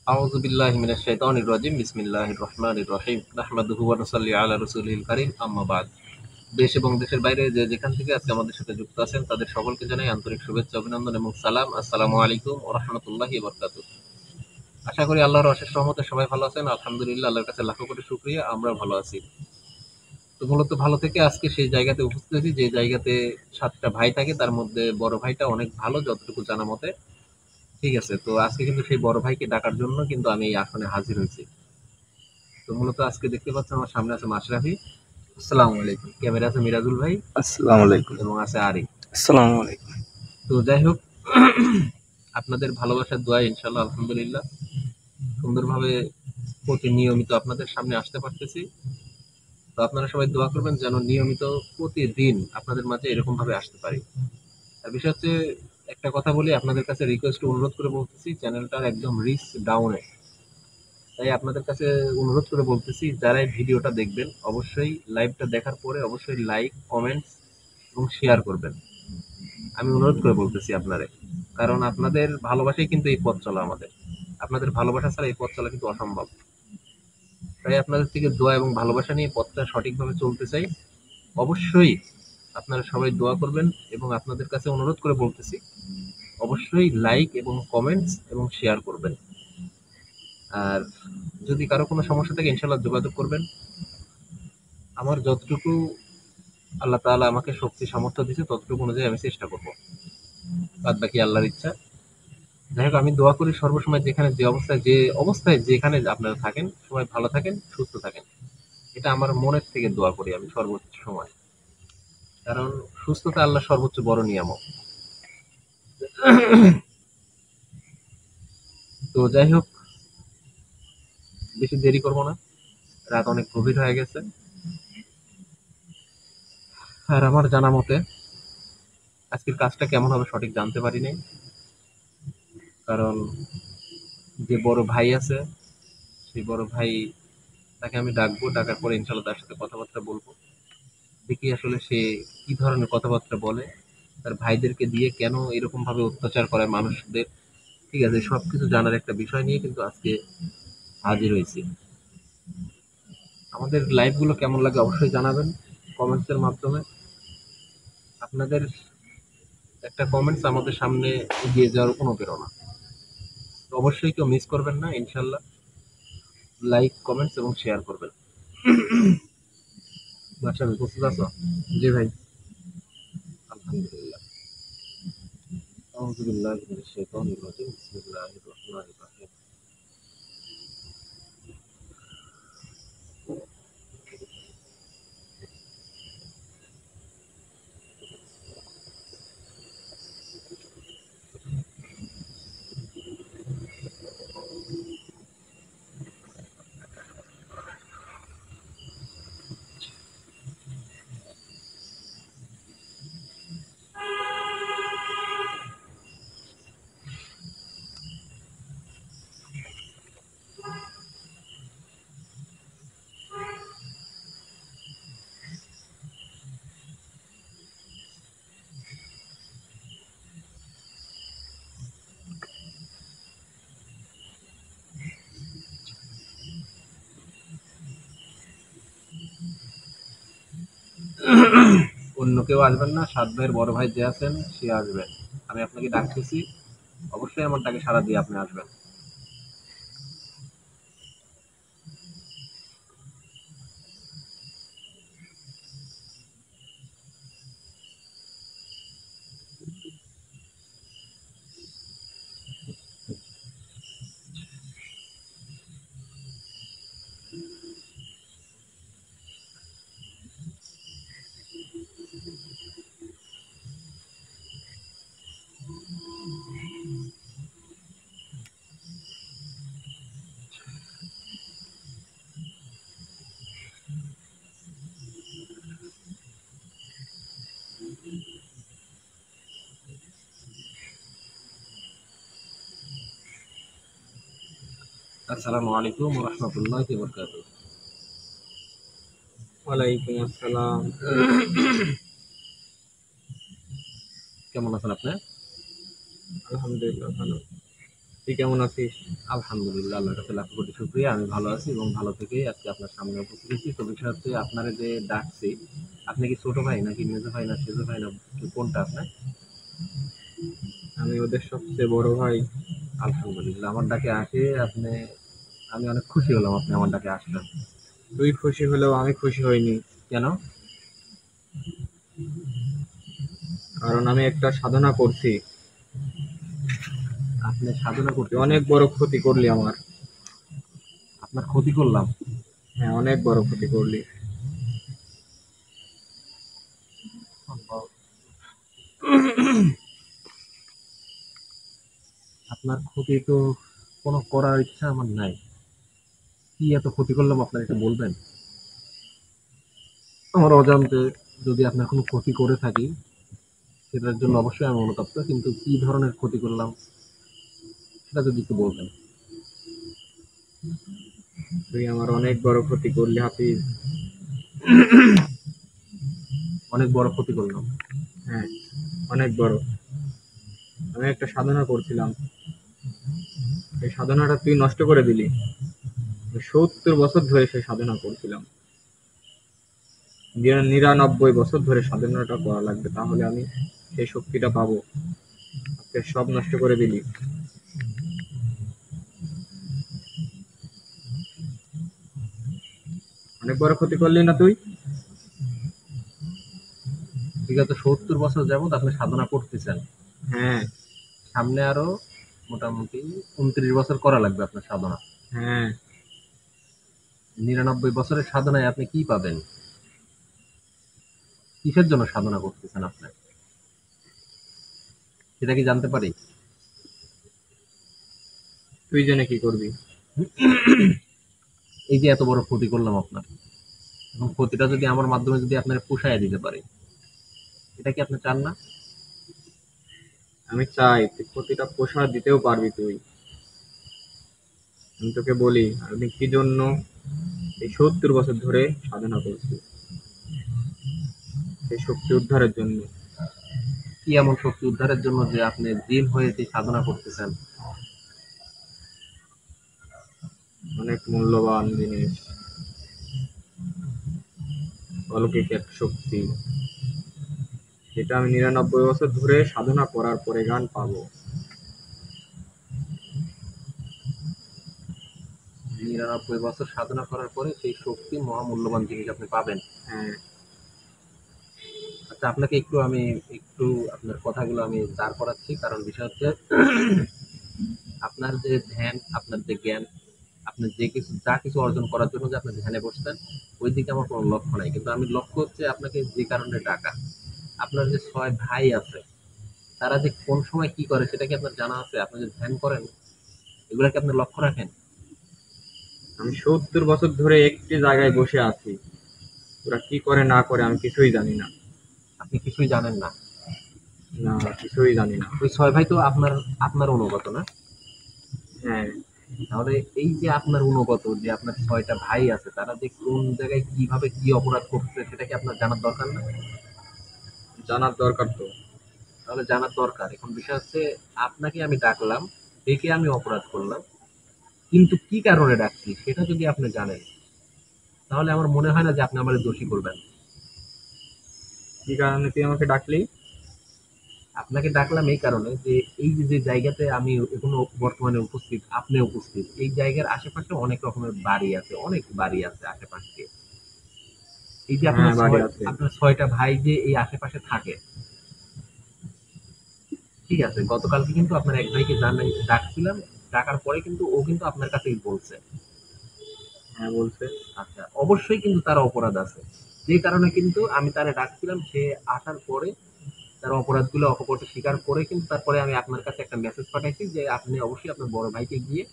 আউযু বিল্লাহি মিনাশ শাইতানির রাজিম। বিসমিল্লাহির রহমানির রহিম। নাহমাদুহু ওয়া নুসাল্লি আলা রাসূলিল কারীম। আম্মা বাদ। দেশ এবং দেশের বাইরে যে যেখান থেকে আজকে আমাদের সাথে যুক্ত আছেন তাদের সকলকে জানাই আন্তরিক শুভেচ্ছা, অভিনন্দন এবং সালাম। আসসালামু আলাইকুম ওয়া রাহমাতুল্লাহি ওয়া বারাকাতুহু। আশা করি আল্লাহর অশেষ রহমতে সবাই ভালো আছেন। আলহামদুলিল্লাহ, আল্লাহর কাছে লাখো কোটি শুকরিয়া, আমরা ভালো আছি। তো মূলত ভালো থেকে আজকে সেই জায়গাতে উপস্থিত হয়েছি যে জায়গাতে ৭ টা ভাই থাকে, তার মধ্যে বড় ভাইটা অনেক ভালো যতটুকু জানা মতে। ঠিক আছে? তো আজকে কিন্তু সেই বড় ভাইকে ডাকার জন্য কিন্তু আমি এই আসনে হাজির হয়েছি। তো মূলত আজকে দেখতে পাচ্ছেন আমার সামনে আছে মাশরাফি। আসসালামু আলাইকুম। ক্যামেরা আছে মিরাজুল ভাই আসসালামু আলাইকুম। এবং আছে আরিফ। আসসালামু আলাইকুম। তো যাই হোক, আপনাদের ভালোবাসার দোয়ায় ইনশাআল্লাহ আলহামদুলিল্লাহ সুন্দরভাবে প্রতি নিয়মিত আপনাদের সামনে আসতে পারতেছি। তো আপনারা সবাই দোয়া করবেন যেন নিয়মিত প্রতিদিন আপনাদের মাঝে এরকম ভাবে আসতে পারি। আর বিষয় হচ্ছে, একটা কথা বলি, আপনাদের কাছে রিকোয়েস্ট অনুরোধ করে বলতেছি, চ্যানেলটার একদম রিচ ডাউনে। তাই আপনাদের কাছে অনুরোধ করে বলতেছি, যারা এই ভিডিওটা দেখবেন অবশ্যই লাইভটা দেখার পরে অবশ্যই লাইক, কমেন্টস এবং শেয়ার করবেন। আমি অনুরোধ করে বলতেছি আপনারে, কারণ আপনাদের ভালোবাসাই কিন্তু এই পথ চলা আমাদের। আপনাদের ভালোবাসা ছাড়া এই পথ চলা কিন্তু অসম্ভব। তাই আপনাদের থেকে দোয়া এবং ভালোবাসা নিয়ে পথটা সঠিকভাবে চলতে চাই। অবশ্যই আপনারা সবাই দোয়া করবেন এবং আপনাদের কাছে অনুরোধ করে বলতেছি, অবশ্যই লাইক এবং কমেন্টস এবং শেয়ার করবেন। আর যদি কারো কোনো সমস্যা থাকে ইনশাল্লাহ যোগাযোগ করবেন। আমার যতটুকু আল্লাহ তাআলা আমাকে শক্তি সামর্থ্য দিয়েছে ততটুকু অনুযায়ী আমি চেষ্টা করব। বাদ বাকি আল্লাহর ইচ্ছা। যাই হোক, আমি দোয়া করি সর্বসময় যেখানে যে অবস্থায় যেখানে আপনারা থাকেন সবাই ভালো থাকেন, সুস্থ থাকেন। এটা আমার মনের থেকে দোয়া করি আমি সর্বোচ্চ সময়। কারণ সুস্থতা আল্লাহর সর্বোচ্চ বড় নিয়ামক। তো যাই হোক, বেশি দেরি করব না। রাত অনেক গভীর হয়ে গেছে। আর আমার জানা মতে আজকের কাজটা কেমন হবে সঠিক জানতে পারি নাই। কারণ যে বড় ভাই আছে, সেই বড় ভাই, তাকে আমি ডাকবো, ডাকার পরে ইনশাল্লাহ তার সাথে কথাবার্তা বলবো। দেখি আসলে সে কি ধরনের কথাবার্তা বলে, তার ভাইদেরকে দিয়ে কেন এরকম ভাবে অত্যাচার করে মানুষদের। ঠিক আছে, সবকিছু জানার একটা বিষয় নিয়ে কিন্তু আজকে হাজির হয়েছি। আমাদের লাইভ গুলো কেমন লাগে অবশ্যই জানাবেন কমেন্টস এর মাধ্যমে। আপনাদের একটা কমেন্টস আমাদের সামনে এগিয়ে যাওয়ার অনুপ্রেরণা। তো অবশ্যই কেউ মিস করবেন না ইনশাল্লাহ। লাইক, কমেন্টস এবং শেয়ার করবেন। বাচ্চা প্রস্তুত আছো? জি ভাই। আলহামদুলিল্লাহ। আউযু বিল্লাহি মিনাশ শাইতানির রাজিম। বিসমিল্লাহির রহমানির রহিম। অন্য কেউ আসবেন না, সাত ভাইয়ের বড় ভাই যে আছেন সে আসবেন। আমি আপনাকে ডাকতেছি, অবশ্যই আমার ডাকে সাড়া দিয়ে আপনি আসবেন। আসসালামু আলাইকুম ওয়া রাহমাতুল্লাহি ওয়া বারাকাতুহু। ওয়ালাইকুম আসসালাম। কেমন আছেন আপনি? আলহামদুলিল্লাহ ভালো। তুই কেমন আছিস? আলহামদুলিল্লাহ, আল্লাহর কাছে লাখ কোটি শুকরিয়া। আমি ভালো আছি এবং ভালো থেকেই আজকে আপনার সামনে উপস্থিত হয়েছি। তো বিষয় হচ্ছে, আপনারা যে ডাকছি, আপনি কি ছোট ভাই নাকি মেজো ভাই না সেজো ভাই না কি কোনটা আপনার? আমি ওদের সবচেয়ে বড় ভাই। আলহামদুলিল্লাহ, আমার ডাকে আসে আপনি, আমি অনেক খুশি হলাম আপনি আমার ডাকে আসলেন। তুই খুশি হলেও আমি খুশি হইনি, কেন? কারণ আমি একটা সাধনা করছি। আপনি সাধনা তুই করতে অনেক বড় ক্ষতি করলি আমার। আপনার ক্ষতি করলাম? হ্যাঁ, অনেক বড় ক্ষতি করলি। আপনার ক্ষতি তো কোনো করার ইচ্ছা আমার নাই। কি এত ক্ষতি করলাম আপনার, এটা বলবেন? আমার অজান্তে যদি আপনার কোনো ক্ষতি করে থাকি, সেটার জন্য অবশ্যই আমি অনুতপ্ত, কিন্তু কি ধরনের ক্ষতি করলাম সেটা যদি একটু বলতেন। তুই আমার অনেক বড় ক্ষতি করলি হাফিজ। অনেক বড় ক্ষতি করলাম? হ্যাঁ, অনেক বড়। আমি একটা সাধনা করছিলাম, এই সাধনাটা তুই নষ্ট করে দিলি। আমি 70 বছর ধরে সেই সাধনা করছিলাম। 99 বছর ধরে সাধনাটা করা লাগবে, তাহলে আমি সেই শক্তিটা পাবো। আজকে সব নষ্ট করে দিলি। অনেক বড় ক্ষতি করলি না তুই? বিগত 70 বছর যাবত আপনি সাধনা করতেছেন। হ্যাঁ। সামনে আরো মোটামুটি 29 বছর করা লাগবে আপনার সাধনা। হ্যাঁ, 99 বছরের সাধনায় আপনি কি পাবেন? কিসের জন্য সাধনা করতেছেন আপনি, সেটা কি জানতে পারি? তুই জেনে কি করবি? এই যে এত বড় ক্ষতি করলাম আপনার, এবং ক্ষতিটা যদি আমার মাধ্যমে যদি আপনার পুষায় দিতে পারি, এটা কি আপনি চান না? আমি চাই তুই ক্ষতিটা প্রসাদ দিতেও পারবি তুই। আমি তোকে বলি আমি কি জন্য এই 70 বছর ধরে সাধনা করছি, সেই শক্তি উদ্ধারের জন্য। কি এমন শক্তি উদ্ধারের জন্য যে আপনি দিন হয়ে যে সাধনা করতেছেন? অনেক মূল্যবান জিনিস, অলৌকিক এক শক্তি, যেটা আমি 99 বছর ধরে সাধনা করার পরে গান পাবো। 99 বছর সাধনা করার পরে সেই শক্তি, মহামূল্যবান জিনিস আপনি পাবেন। হ্যাঁ। আচ্ছা, আপনাকে একটু আমি একটু আপনার কথাগুলো আমি দাঁড় করাচ্ছি, কারণ বিষয় হচ্ছে, আপনার যে ধ্যান, আপনার যে জ্ঞান, আপনি যে কিছু যা কিছু অর্জন করার জন্য যে আপনি ধ্যানে বসতেন, ওই দিকে আমার কোনো লক্ষ্য নাই, কিন্তু আমি লক্ষ্য হচ্ছে আপনাকে যে কারণে ডাকা। আপনার যে 6 ভাই আছে, তারা যে কোন সময় কি করে সেটা কি আপনার জানা আছে? আপনি যে ধ্যান করেন, এগুলা কি আপনি লক্ষ্য রাখেন? আমি 70 বছর ধরে একটি জায়গায় বসে আছি, ওরা কি করে না করে আমি কিছুই জানি না। আপনি কিছুই জানেন না? না, কিছুই জানি না। ওই 6 ভাই তো আপনার আপনার অনুগত না? হ্যাঁ। তাহলে এই যে আপনার অনুগত, যে আপনার 6টা ভাই আছে, তারা যে কোন জায়গায় কিভাবে কি অপরাধ করছে সেটা কি আপনার জানার দরকার না? জানার দরকার তো। তাহলে জানার দরকার। এখন বিষয় হচ্ছে, আপনাকে আমি ডাকলাম, ডেকে আমি অপরাধ করলাম, কিন্তু কি কারণে ডাকছি সেটা যদি আপনি জানেন, তাহলে আমার মনে হয় না যে আপনি আমার দোষী করবেন। কি কারণে তুই আমাকে ডাকলি? আপনাকে ডাকলাম এই কারণে যে, এই যে যে জায়গাতে আমি এখনো বর্তমানে উপস্থিত, আপনি উপস্থিত, এই জায়গার আশেপাশে অনেক রকমের বাড়ি আছে, অনেক বাড়ি আছে আশেপাশে। এই যে হ্যাঁ, আপনার বাড়ি আছে। আপনার 6টা ভাই যে এই আশেপাশে থাকে, ঠিক আছে, গতকালকে কিন্তু আপনার এক ভাইকে ডাকছিলাম, ডাকার পরে কিন্তু ও কিন্তু আপনার কাছেই বলছে। হ্যাঁ, বলছে। আচ্ছা, অবশ্যই কিন্তু তার অপরাধ আছে, যে কারণে কিন্তু আমি তারে ডাকছিলাম, সে আসার পরে তার অপরাধগুলো অকপটে স্বীকার করে কিন্তু তারপরে আমি আপনার কাছে একটা মেসেজ পাঠাইছি যে আপনি অবশ্যই আপনার বড় ভাইকে গিয়ে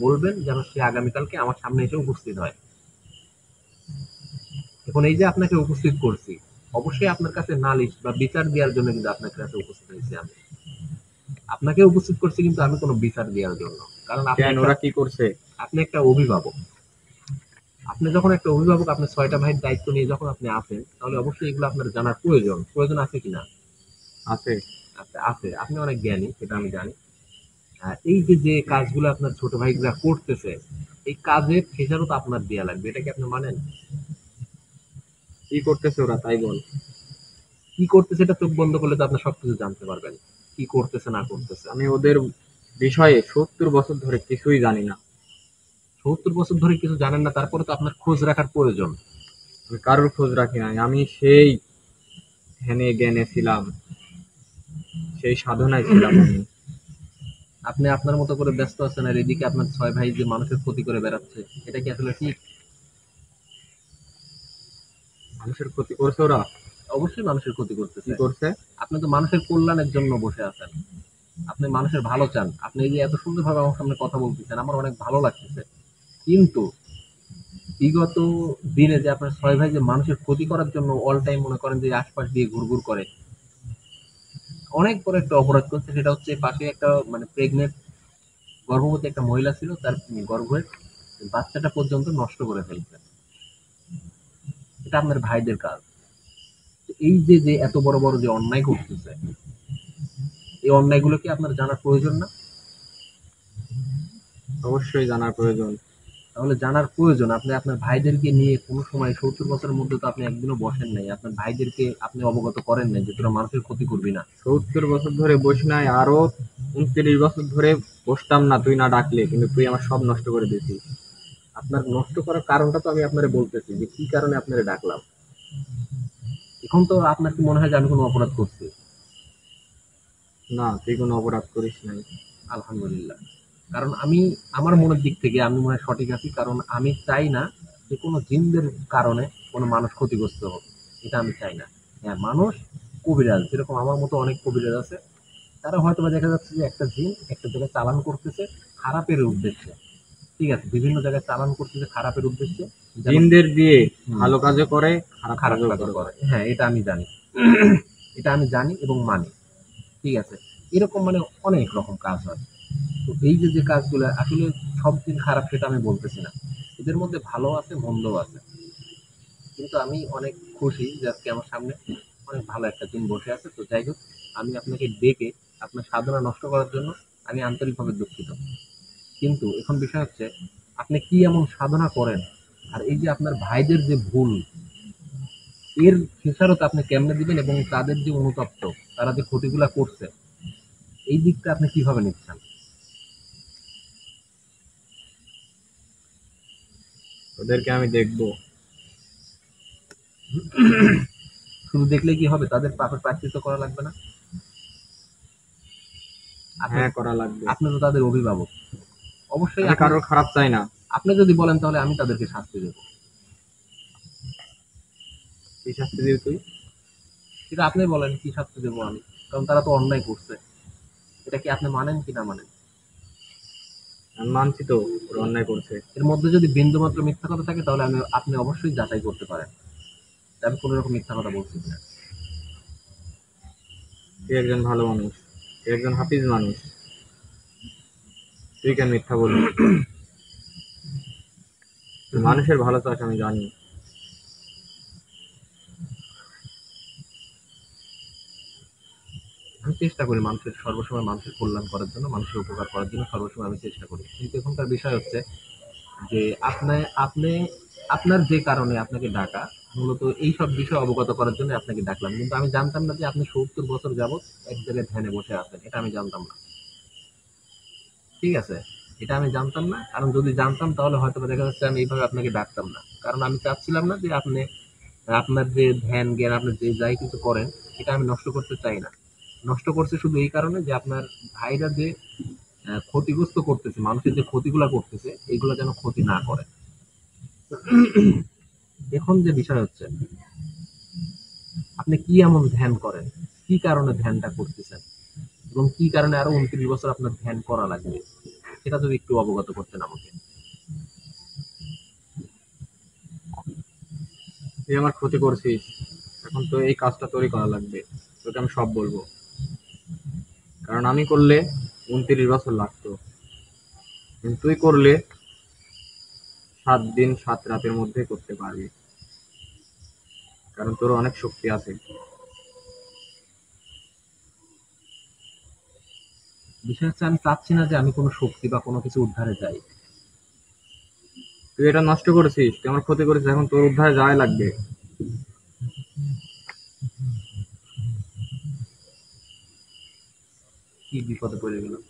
বলবেন যেন সে আগামীকালকে আমার সামনে এসে উপস্থিত হয়। এখন এই যে আপনাকে উপস্থিত করছি, অবশ্যই আপনার কাছে নালিশ বা বিচার দেওয়ার জন্য কিন্তু আপনার কাছে উপস্থিত হয়েছি আমি। আপনাকে উপস্থিত করছি কিন্তু আমি কোনো বিচার দেওয়ার জন্য, কারণ আপনি কেন, একটা, ওরা কি করছে? আপনি একটা অভিভাবক। আপনি যখন একটা অভিভাবক, আপনার 6টা ভাইয়ের দায়িত্ব নিয়ে যখন আপনি আসেন, তাহলে অবশ্যই এগুলো আপনার জানার প্রয়োজন, প্রয়োজন আছে কিনা? আছে। আচ্ছা, আছে, আপনি অনেক জ্ঞানী, সেটা আমি জানি। এই যে যে কাজগুলো আপনার ছোট ভাইরা করতেছে, এই কাজের খেসারত আপনার দেয়া লাগবে, এটা কি আপনি মানেন? কি করতেছে ওরা তাই বল। কি করতেছে এটা চোখ বন্ধ করলে তো আপনি সবকিছু জানতে পারবেন, কি করতেছে না করতেছে। আমি ওদের বিষয়ে 70 বছর ধরে কিছুই জানি না। 70 বছর ধরে কিছু জানেন না, তারপরে তো আপনার খোঁজ রাখার প্রয়োজন। আমি কারোর খোঁজ রাখি নাই, আমি সেই ধ্যানে জ্ঞানে ছিলাম, সেই সাধনায় ছিলাম আমি। আপনি আপনার মতো করে ব্যস্ত আছেন, আর এদিকে আপনার 6 ভাই যে মানুষের ক্ষতি করে বেড়াচ্ছে, এটা কি আসলে ঠিক? মানুষের ক্ষতি করছে ওরা? অবশ্যই মানুষের ক্ষতি কি করতেছে। করছে? আপনি তো মানুষের কল্যাণের জন্য বসে আছেন, আপনি মানুষের ভালো চান, আপনি এই যে এত সুন্দরভাবে আমার সামনে কথা বলতেছেন, আমার অনেক ভালো লাগতেছে। কিন্তু বিগত দিনে যে আপনার 6 ভাই যে মানুষের ক্ষতি করার জন্য অল টাইম মনে করেন যে আশপাশ দিয়ে ঘুরঘুর করে, অনেক বড় একটা অপরাধ করছে। সেটা হচ্ছে পাশে একটা মানে প্রেগনেন্ট গর্ভবতী একটা মহিলা ছিল, তার গর্ভের বাচ্চাটা পর্যন্ত নষ্ট করে ফেলছে। এটা আপনার ভাইদের কাজ। তো এই যে যে এত বড় বড় যে অন্যায় করতেছে, এই অন্যায়গুলো কি আপনার জানার প্রয়োজন না? অবশ্যই জানার প্রয়োজন। তাহলে জানার প্রয়োজন। আপনি আপনার ভাইদেরকে নিয়ে কোনো সময় 70 বছরের মধ্যে তো আপনি একদিনও বসেন নাই, আপনার ভাইদেরকে আপনি অবগত করেন নাই যে তোরা মানুষের ক্ষতি করবি না। 70 বছর ধরে বসি নাই, আরো 29 বছর ধরে বসতাম না তুই না ডাকলে, কিন্তু তুই আমার সব নষ্ট করে দিয়েছিস। আপনার নষ্ট করার কারণটা তো আমি আপনারে বলতেছি যে কি কারণে আপনারে ডাকলাম। এখন তো আপনার কি মনে হয় যে আমি কোনো অপরাধ করছি? না, তুই কোনো অপরাধ করিস নাই। আলহামদুলিল্লাহ। কারণ আমি আমার মনের দিক থেকে আমি মনে হয় সঠিক আছি, কারণ আমি চাই না যে কোনো জিনদের কারণে কোনো মানুষ ক্ষতিগ্রস্ত হোক। এটা আমি চাই না। হ্যাঁ, মানুষ কবিরাজ, যেরকম আমার মতো অনেক কবিরাজ আছে, তারা হয়তো বা দেখা যাচ্ছে যে একটা জিন একটা জায়গায় চালান করতেছে খারাপের উদ্দেশ্যে। ঠিক আছে, বিভিন্ন জায়গায় চালান করতেছে খারাপের উদ্দেশ্যে, যেন জিনদের দিয়ে হুম, ভালো কাজও করে, খারাপ খারাপ কাজও কাজও করে। করে। হ্যাঁ, এটা আমি জানি। এটা আমি জানি এবং মানি। ঠিক আছে, এরকম মানে অনেক রকম কাজ হয়। তো এই যে যে কাজগুলো আসলে সব দিন খারাপ সেটা আমি বলতেছি না, এদের মধ্যে ভালো আছে মন্দও আছে। কিন্তু আমি অনেক খুশি যে আজকে আমার সামনে অনেক ভালো একটা দিন বসে আছে। তো যাই হোক, আমি আপনাকে ডেকে আপনার সাধনা নষ্ট করার জন্য আমি আন্তরিকভাবে দুঃখিত। কিন্তু এখন বিষয় হচ্ছে আপনি কি এমন সাধনা করেন, আর এই যে আপনার ভাইদের যে ভুল, এর খেসারত আপনি কেমনে দিবেন, এবং তাদের যে অনুতপ্ত, তারা যে ক্ষতিগুলা করছে, এই দিকটা আপনি কিভাবে নিচ্ছেন? ওদেরকে আমি দেখবো। শুধু দেখলে কি হবে? তাদের পাপের প্রায়শ্চিত্ত করা লাগবে না? আপনি হ্যাঁ, করা লাগবে। আপনি তো তাদের অভিভাবক, অবশ্যই আমি আপনি। কারোর খারাপ চাই না। আপনি যদি বলেন তাহলে আমি তাদেরকে শাস্তি দেবো। কি শাস্তি দিবি তুই? সেটা আপনি বলেন কি শাস্তি দেবো আমি, কারণ তারা তো অন্যায় করছে। এটা কি আপনি মানেন কি না মানেন? আমি মানছি তো ওরা অন্যায় করছে। এর মধ্যে যদি বিন্দু মাত্র মিথ্যা কথা থাকে তাহলে আপনি অবশ্যই যাচাই করতে পারেন যে আমি কোনো রকম মিথ্যা কথা বলছি কিনা। তুই একজন ভালো মানুষ, তুই একজন হাফিজ মানুষ, তুই কেন মিথ্যা বলবি? তুই মানুষের ভালো চাস আমি জানি। আমি চেষ্টা করি মানুষের সর্বসময় মানুষের কল্যাণ করার জন্য, মানুষের উপকার করার জন্য সর্বসময় আমি চেষ্টা করি। কিন্তু এখনকার বিষয় হচ্ছে যে আপনি আপনি আপনার যে কারণে আপনাকে ডাকা, মূলত এই সব বিষয় অবগত করার জন্য আপনাকে ডাকলাম। কিন্তু আমি জানতাম না যে আপনি 70 বছর যাবত এক জায়গায় ধ্যানে বসে আছেন, এটা আমি জানতাম না। ঠিক আছে, এটা আমি জানতাম না, কারণ যদি জানতাম তাহলে হয়তো বা দেখা যাচ্ছে আমি এইভাবে আপনাকে ডাকতাম না। কারণ আমি চাচ্ছিলাম না যে আপনি আপনার যে ধ্যান জ্ঞান আপনি যে যাই কিছু করেন, এটা আমি নষ্ট করতে চাই না। নষ্ট করছে শুধু এই কারণে যে আপনার ভাইরা যে ক্ষতিগ্রস্ত করতেছে, মানুষের যে ক্ষতিগুলা করতেছে, এইগুলা যেন ক্ষতি না করে। এখন যে বিষয় হচ্ছে আপনি কি এমন ধ্যান করেন, কি কারণে ধ্যানটা করতেছেন, এবং কি কারণে আরো 29 বছর আপনার ধ্যান করা লাগবে, সেটা যদি একটু অবগত করতেন আমাকে। তুই আমার ক্ষতি করছিস, এখন তো এই কাজটা তোরই করা লাগবে। তোকে আমি সব বলবো, কারণ আমি করলে 29 বছর লাগতো, কিন্তু তুই করলে 7 দিন 7 রাতের মধ্যে করতে পারবি, কারণ তোর অনেক শক্তি আছে। বিষয় হচ্ছে আমি চাচ্ছি না যে আমি কোনো শক্তি বা কোনো কিছু উদ্ধারে যাই। তুই এটা নষ্ট করেছিস, তুই আমার ক্ষতি করেছিস, এখন তোর উদ্ধারে যাওয়াই লাগবে। কি বিপদে পড়ে গেলাম?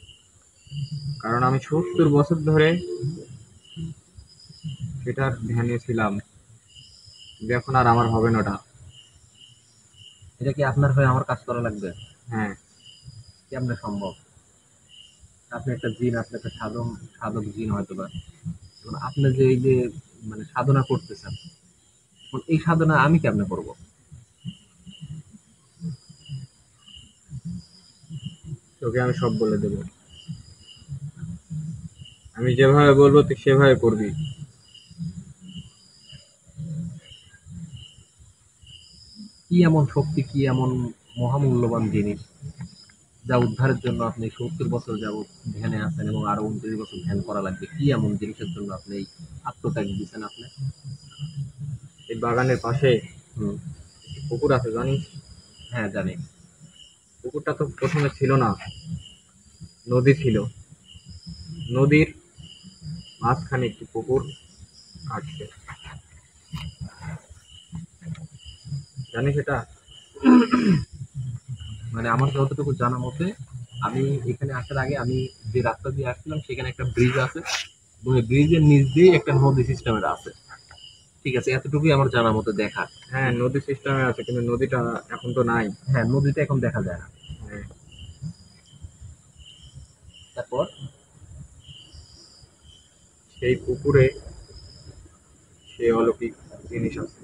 কারণ আমি 70 বছর ধরে সেটার ধ্যানে ছিলাম, কিন্তু এখন আর আমার হবে না ওটা। এটা কি আপনার হয়ে আমার কাজ করা লাগবে? হ্যাঁ। কেমনে সম্ভব? আপনি একটা জিন, আপনি একটা সাধক জিন হয়তো বা, এখন আপনি যে এই যে মানে সাধনা করতেছেন, এখন এই সাধনা আমি কেমনে করব? তোকে আমি সব বলে দেবো, আমি যেভাবে বলবো তুই সেভাবে করবি। কি এমন শক্তি, কি এমন মহামূল্যবান জিনিস যা উদ্ধারের জন্য আপনি 70 বছর যাবত ধ্যানে আছেন এবং আরো 29 বছর ধ্যান করা লাগবে? কি এমন জিনিসের জন্য আপনি এই আত্মত্যাগ দিচ্ছেন আপনি? এই বাগানের পাশে হুম। পুকুর আছে জানিস? হ্যাঁ, জানি। পুকুরটা তো প্রথমে ছিল না, নদী ছিল। নদীর মাঝখানে একটি পুকুর আছে, জানিস এটা? মানে আমার যতটুকু জানা মতে, আমি এখানে আসার আগে আমি যে রাস্তা দিয়ে আসছিলাম সেখানে একটা ব্রিজ আছে এবং এই ব্রিজের নিচ দিয়ে একটা নদী সিস্টেমের আছে। ঠিক আছে, এতটুকুই আমার জানা মতে দেখা। হ্যাঁ, নদী সিস্টেমে আছে, কিন্তু নদীটা এখন তো নাই। হ্যাঁ, নদীটা এখন দেখা যায় না। হ্যাঁ, তারপর সেই পুকুরে সেই অলৌকিক জিনিস আছে,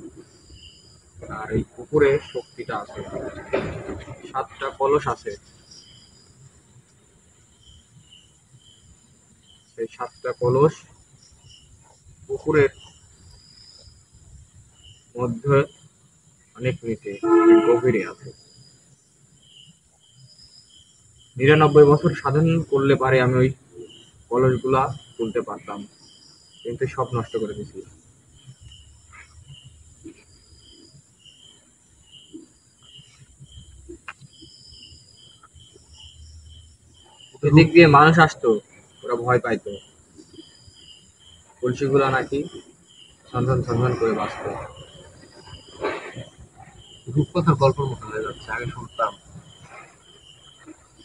আর এই পুকুরে শক্তিটা আছে। 7টা কলস আছে, সেই 7টা কলস পুকুরের মধ্যে অনেক নিচে, অনেক গভীরে আছে। 99 বছর সাধন করলে পারে আমি ওই কলসগুলা তুলতে পারতাম, কিন্তু সব নষ্ট করে দিয়েছি। এদিক দিয়ে মানুষ আসতো, ওরা ভয় পাইতো, কলসিগুলা নাকি সন্ধান সন্ধান করে বাঁচতো। রূপকথার গল্পের মতো হয়ে যাচ্ছে। আগে শুনতাম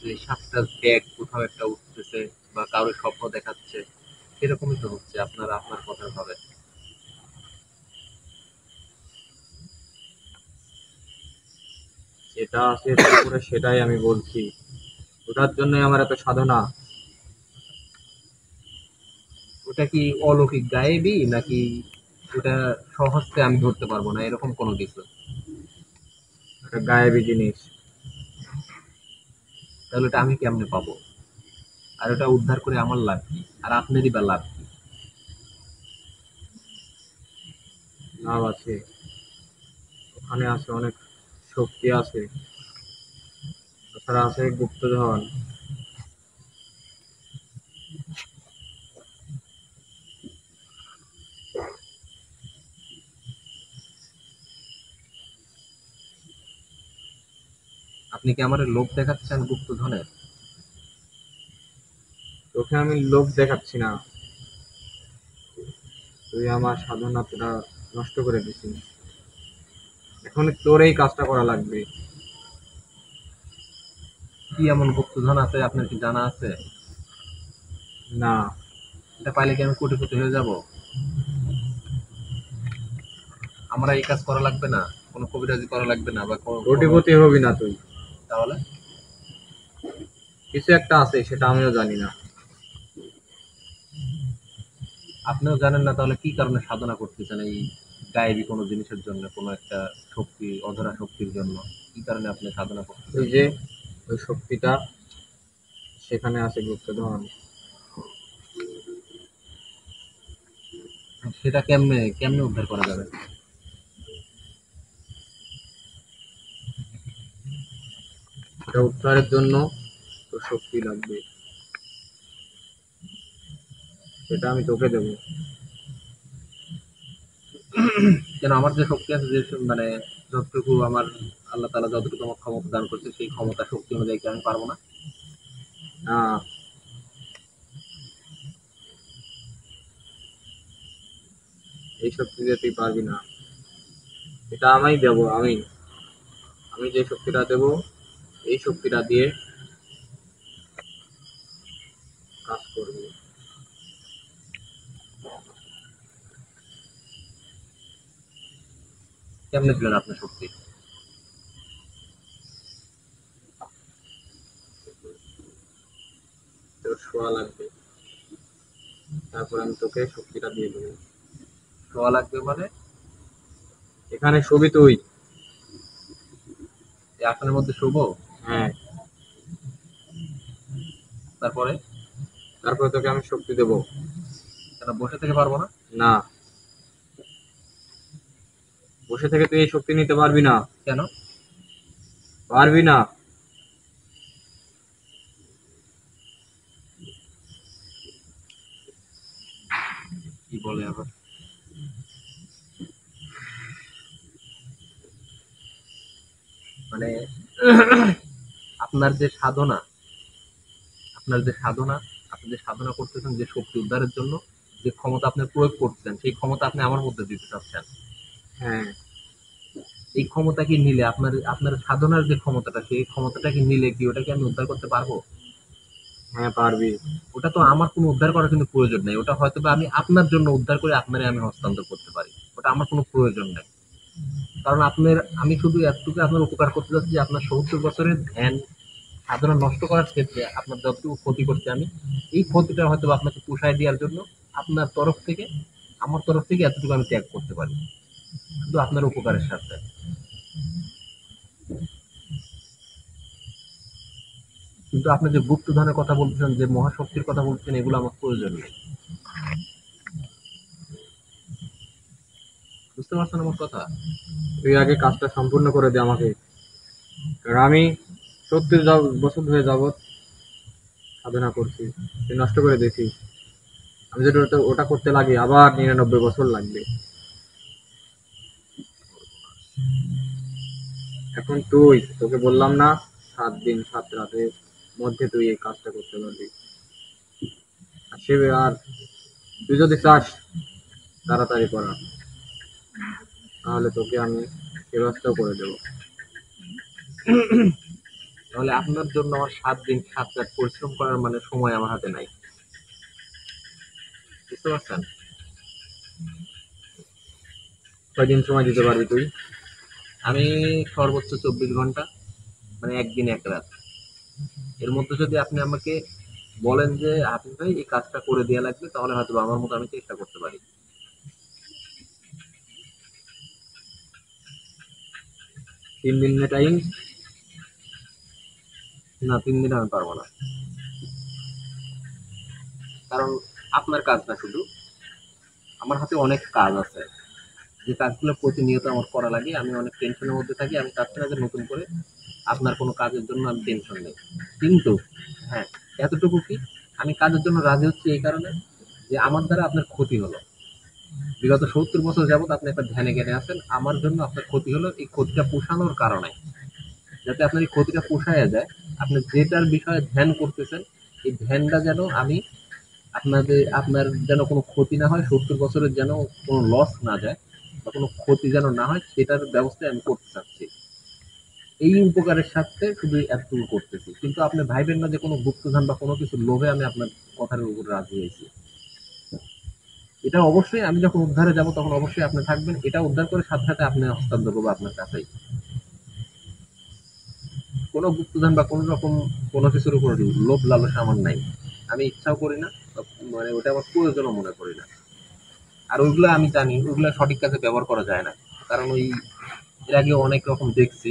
যে 7টা ব্যাগ কোথাও একটা উঠতেছে বা কারোর স্বপ্ন দেখাচ্ছে, সেরকমই তো হচ্ছে আপনার আপনার কথার ভাবে। যেটা আছে পুকুরে সেটাই আমি বলছি, ওটার জন্যই আমার এত সাধনা। ওটা কি অলৌকিক গায়েবী নাকি ওটা সহজে আমি ধরতে পারবো না এরকম কোনো কিছু? একটা গায়েবী জিনিস। তাহলে ওটা আমি কেমনে পাবো? আর ওটা উদ্ধার করে আমার লাভ কি, আর আপনারই বা লাভ কি? লাভ আছে, ওখানে আছে অনেক শক্তি আছে, তাছাড়া আছে গুপ্তধন। আপনি কি আমার লোভ দেখাচ্ছেন গুপ্তধনের? তোকে আমি লোভ দেখাচ্ছি না, তুই আমার সাধনাটা নষ্ট করে দিছিস, এখন তোর এই কাজটা করা লাগবে। কি এমন গুপ্তধন আছে আপনার কি জানা আছে? না, এটা পাইলে কি আমি কোটিপতি হয়ে যাব? আমরা এই কাজ করা লাগবে না, কোনো কবিরাজি করা লাগবে না বা কোটিপতি হবি না তুই, তাহলে কিছু একটা আছে সেটা আমিও জানি না। আপনিও জানেন না, তাহলে কি কারণে সাধনা করতেছেন এই গায়েবী কোনো জিনিসের জন্য, কোনো একটা শক্তি, অধরা শক্তির জন্য? কি কারণে আপনি সাধনা করতেছেন? ওই যে ওই শক্তিটা, সেখানে আছে গুপ্তধন। সেটা কেমনে কেমনে উদ্ধার করা যাবে? এটা উদ্ধারের জন্য তোর শক্তি লাগবে, সেটা আমি তোকে দেবো। কেন আমার যে শক্তি আছে, যে মানে যতটুকু আমার আল্লাহ তাআলা যতটুকু আমার ক্ষমতা দান করছে, সেই ক্ষমতা শক্তি অনুযায়ী কি আমি পারবো না? না, এই শক্তি দিয়ে তুই পারবি না। এটা আমি দেবো, আমি আমি যে শক্তিটা দেবো, এই শক্তিটা দিয়ে কাজ করবি। কেমনে দিলেন আপনার শক্তি? তোর শোয়া লাগবে, তারপর আমি তোকে শক্তিটা দিয়ে দেবো। শোয়া লাগবে মানে? এখানে শোবি তুই। এই আসনের মধ্যে শোবো? হ্যাঁ, তারপরে? তারপরে তোকে আমি শক্তি দেবো। কেন বসে থেকে পারবো না? না, বসে থেকে তুই এই শক্তি নিতে পারবি না। কেন? পারবি না। কি বলে আবার? মানে আপনার যে সাধনা, আপনার যে সাধনা, আপনি যে সাধনা করতেছেন যে শক্তি উদ্ধারের জন্য, যে ক্ষমতা আপনি প্রয়োগ করছেন, সেই ক্ষমতা আপনি আমার মধ্যে দিতে চাচ্ছেন। হ্যাঁ, এই ক্ষমতা কি নিলে আপনার আপনার সাধনার যে ক্ষমতাটা, সেই ক্ষমতাটা কি নিলে কি ওটা কি আমি উদ্ধার করতে পারবো? হ্যাঁ পারবি। ওটা তো আমার কোনো উদ্ধার করার কিন্তু প্রয়োজন নেই, ওটা হয়তো বা আমি আপনার জন্য উদ্ধার করে আপনারে আমি হস্তান্তর করতে পারি। ওটা আমার কোনো প্রয়োজন নেই। কারণ আপনার, আমি শুধু এতটুকু আপনার উপকার করতে যাচ্ছি যে আপনার 70 বছরের ধ্যান সাধনা নষ্ট করার ক্ষেত্রে আপনার যতটুকু ক্ষতি করছি আমি, এই ক্ষতিটা হয়তো বা আপনাকে পুষায় দেওয়ার জন্য আপনার তরফ থেকে, আমার তরফ থেকে এতটুকু আমি ত্যাগ করতে পারি, শুধু আপনার উপকারের স্বার্থে। কিন্তু আপনি যে গুপ্তধনের কথা বলতেছেন, যে মহাশক্তির কথা বলছেন, এগুলো আমার প্রয়োজন নেই। বুঝতে পারছেন আমার কথা? তুই আগে কাজটা সম্পূর্ণ করে দে আমাকে। কারণ আমি 70 বছর ধরে যাবৎ সাধনা করছি, তুই নষ্ট করে দিয়েছিস। আমি যদি ওটা করতে লাগি আবার 99 বছর লাগবে। এখন তোকে বললাম না, 7 দিন 7 রাতের মধ্যে তুই এই কাজটা করতে পারবি। আর সে আর তুই যদি চাস তাড়াতাড়ি করা, তাহলে তোকে আমি সে ব্যবস্থাও করে দেবো। তাহলে আপনার জন্য আমার 7 দিন 7 রাত পরিশ্রম করার মানে সময় আমার হাতে নাই। বুঝতে পারছেন? কয়দিন সময় দিতে পারবি তুই? আমি সর্বোচ্চ 24 ঘন্টা, মানে একদিন 1 রাত। এর মধ্যে যদি আপনি আমাকে বলেন যে হাফিজ ভাই এই কাজটা করে দেওয়া লাগবে, তাহলে হয়তো বা আমার মতো আমি চেষ্টা করতে পারি। 3 দিনের টাইম? না, 3 দিনে আমি পারবো না। কারণ আপনার কাজ না শুধু, আমার হাতে অনেক কাজ আছে, যে কাজগুলো প্রতিনিয়ত আমার করা লাগে। আমি অনেক টেনশনের মধ্যে থাকি, আমি চাচ্ছি না যে নতুন করে আপনার কোনো কাজের জন্য আমি টেনশন নেই। কিন্তু হ্যাঁ, এতটুকু কি, আমি কাজের জন্য রাজি হচ্ছি এই কারণে যে আমার দ্বারা আপনার ক্ষতি হলো। বিগত 70 বছর যাবত আপনি একটা ধ্যানে জ্ঞানে আছেন, আমার জন্য আপনার ক্ষতি হলো, এই ক্ষতিটা পোষানোর কারণে, যাতে আপনার এই ক্ষতিটা পোষায়া যায়, আপনি যেটার বিষয়ে ধ্যান করতেছেন, এই ধ্যানটা যেন আমি আপনার যেন কোনো ক্ষতি না হয়, 70 বছরের যেন কোনো লস না যায় বা কোনো ক্ষতি যেন না হয়, সেটার ব্যবস্থা আমি করতে চাচ্ছি। এই উপকারের স্বার্থে শুধু এতটুকু করতেছি। কিন্তু আপনি ভাইবেন না যে কোনো গুপ্তধন বা কোনো কিছু লোভে আমি আপনার কথার উপর রাজি হয়েছি। এটা অবশ্যই আমি যখন উদ্ধারে যাব তখন অবশ্যই আপনি থাকবেন, এটা উদ্ধার করে সাথে সাথে আপনি হস্তান্তর করবো আপনার কাছেই। কোনো গুপ্তধন বা কোনো রকম কোনো কিছুর উপর লোভ লালসা আমার নাই। আমি ইচ্ছাও করি না, মানে ওটা আমার প্রয়োজনও মনে করি না। আর ওইগুলো আমি জানি ওইগুলো সঠিক কাজে ব্যবহার করা যায় না। কারণ ওই এর আগে অনেক রকম দেখছি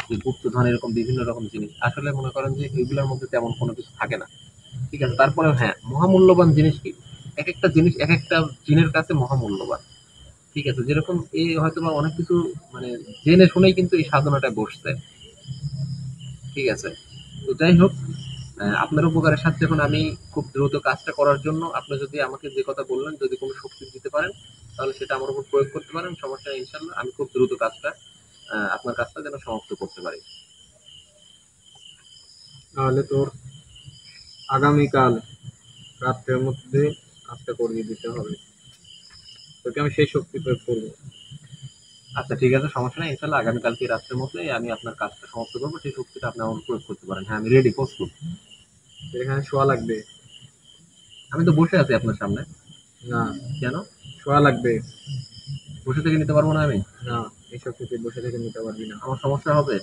যে গুপ্তধন এরকম বিভিন্ন রকম জিনিস, আসলে মনে করেন যে এগুলোর মধ্যে তেমন কোনো কিছু থাকে না। ঠিক আছে, তারপরেও হ্যাঁ, মহামূল্যবান জিনিস কি, এক একটা জিনিস এক একটা জিনের কাছে মহামূল্যবান। ঠিক আছে, যেরকম এ হয়তো বা অনেক কিছু মানে জেনে শুনেই কিন্তু এই সাধনাটা বসছে। ঠিক আছে, তো যাই হোক, আপনার উপকারের সাথে এখন আমি খুব দ্রুত কাজটা করার জন্য আপনি যদি আমাকে যে কথা বললেন, যদি কোনো শক্তি দিতে পারেন, তাহলে সেটা আমার উপর প্রয়োগ করতে পারেন, সমস্যা নেই ইনশাল্লাহ। আমি খুব দ্রুত কাজটা, আপনার কাজটা যেন সমাপ্ত করতে পারি। তাহলে তোর আগামীকাল রাত্রের মধ্যে কাজটা করিয়ে দিতে হবে। তোকে আমি সেই শক্তি প্রয়োগ করবো। আচ্ছা ঠিক আছে, সমস্যা নেই, ইনশাল্লাহ আগামীকালকে রাত্রের মধ্যে আমি আপনার কাজটা সমাপ্ত করবো। সেই শক্তিটা আপনি আমার প্রয়োগ করতে পারেন। হ্যাঁ, আমি রেডি, প্রস্তুত। তোর এখানে শোয়া লাগবে। আমি তো বসে আছি আপনার সামনে। না, কেন? শোয়া লাগবে। বসে থেকে নিতে পারবো না আমি? না, এই শক্তি তুই বসে থেকে নিতে পারবি না। আমার সমস্যা হবে।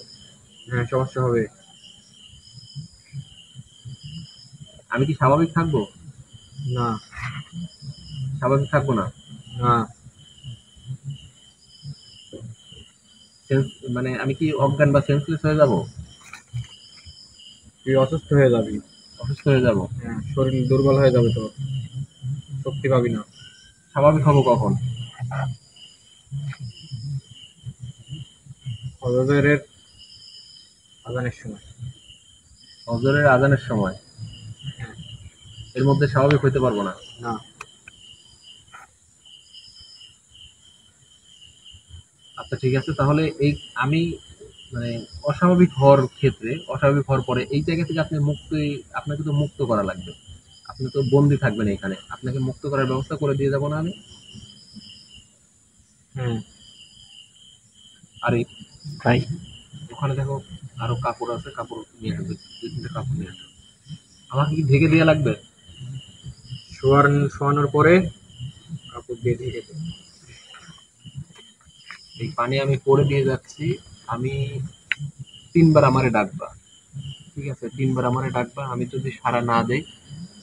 হ্যাঁ, সমস্যা হবে। আমি কি স্বাভাবিক থাকবো? না। স্বাভাবিক থাকবো না? না, মানে আমি কি অজ্ঞান বা সেন্সলেস হয়ে যাব? তুই অসুস্থ হয়ে যাবি। অসুস্থ হয়ে যাব? হ্যাঁ, শরীর দুর্বল হয়ে যাবে, তোর শক্তি পাবি না। স্বাভাবিক হবো কখন? ফজরের আজানের সময়। ফজরের আজানের সময়? এর মধ্যে স্বাভাবিক হইতে পারবো না? না। আচ্ছা ঠিক আছে, তাহলে এই আমি মানে অস্বাভাবিক হওয়ার ক্ষেত্রে, অস্বাভাবিক হওয়ার পরে এই জায়গা থেকে আপনি আপনাকে তো মুক্ত করা লাগবে। আপনি তো বন্দি থাকবেন এখানে, আপনাকে মুক্ত করার ব্যবস্থা করে দিয়ে যাবো না আমি? হুম। আর তাই ওখানে দেখো আরো কাপড় আছে, কাপড় নিয়ে আসবে, 2-3টা কাপড় নিয়ে আসবে। আমাকে কি ঢেকে দেওয়া লাগবে? শোয়ানোর পরে কাপড় দিয়ে ঢেকে দে। এই পানি আমি পরে দিয়ে যাচ্ছি। আমি 3বার আমারে ডাকবা, ঠিক আছে? 3বার আমারে ডাকবা। আমি যদি সাড়া না দেই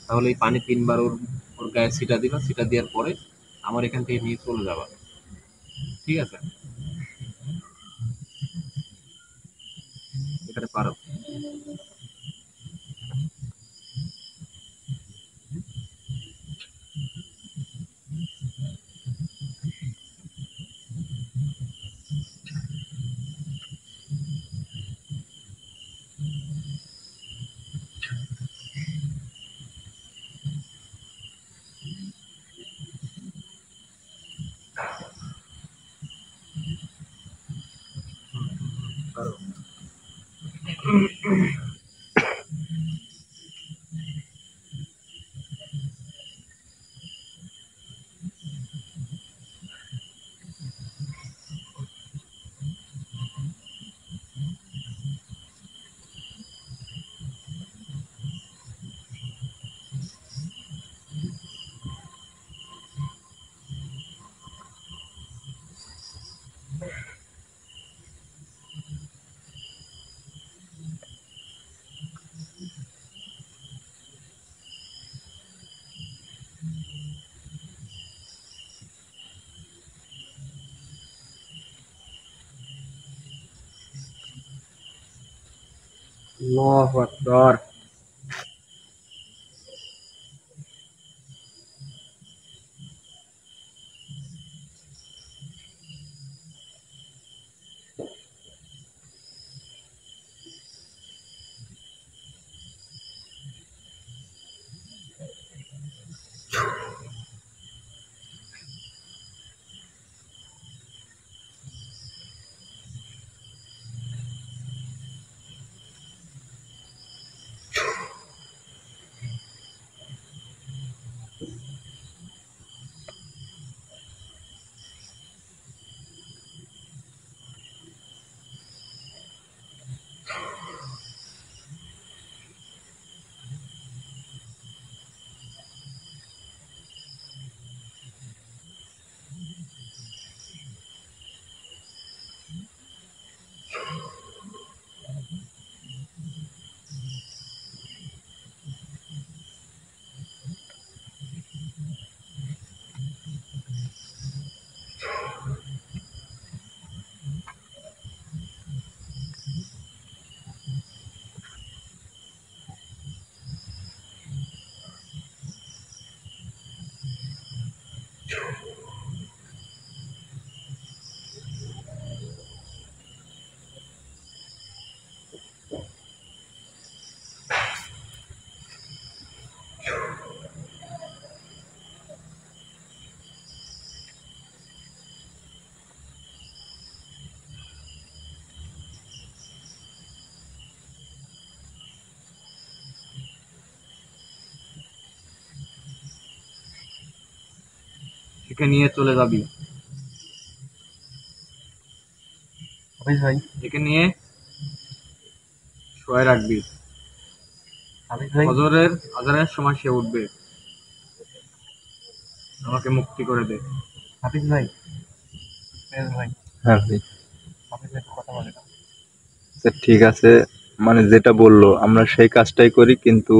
তাহলে এই পানি 3বার ওর ওর গায়ে ছিটা দিবা। ছিটা দেওয়ার পরে আমার এখান থেকে নিয়ে চলে যাবা, ঠিক আছে? এখানে পারো। পারো। আল্লাহু আকবার। একে নিয়ে চলে যাবি। হাফিজ ভাই, একে নিয়ে শোয়াই রাখবি। হাফিজ ভাই, ফজরের আজানের সময় সে উঠবে। আমাকে মুক্তি করে দে। হাফিজ ভাই, হাফিজ ভাই, হ্যাঁ ভাই। হাফিজ ভাই কথা বলে না। আচ্ছা, ঠিক আছে, মানে যেটা বললো আমরা সেই কাজটাই করি, কিন্তু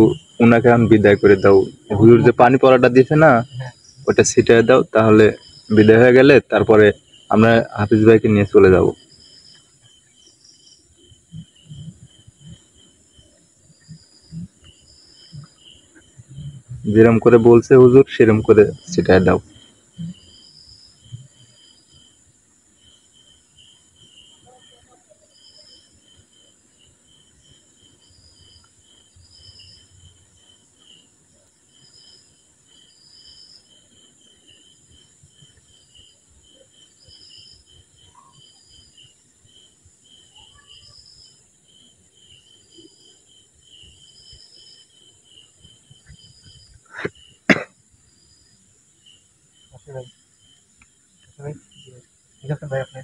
উনাকে এখন বিদায় করে দাও। হুজুর যে পানি পড়াটা দিছে না, হ্যাঁ, ওটা ছিটায় দাও, তাহলে বিদায় হয়ে গেলে তারপরে আমরা হাফিজ ভাইকে নিয়ে চলে যাব। যেরম করে বলছে হুজুর সেরম করে ছিটায় দাও। হাফিজ ভাই, হাফিজ ভাই, ঠিক আছে ভাই আপনি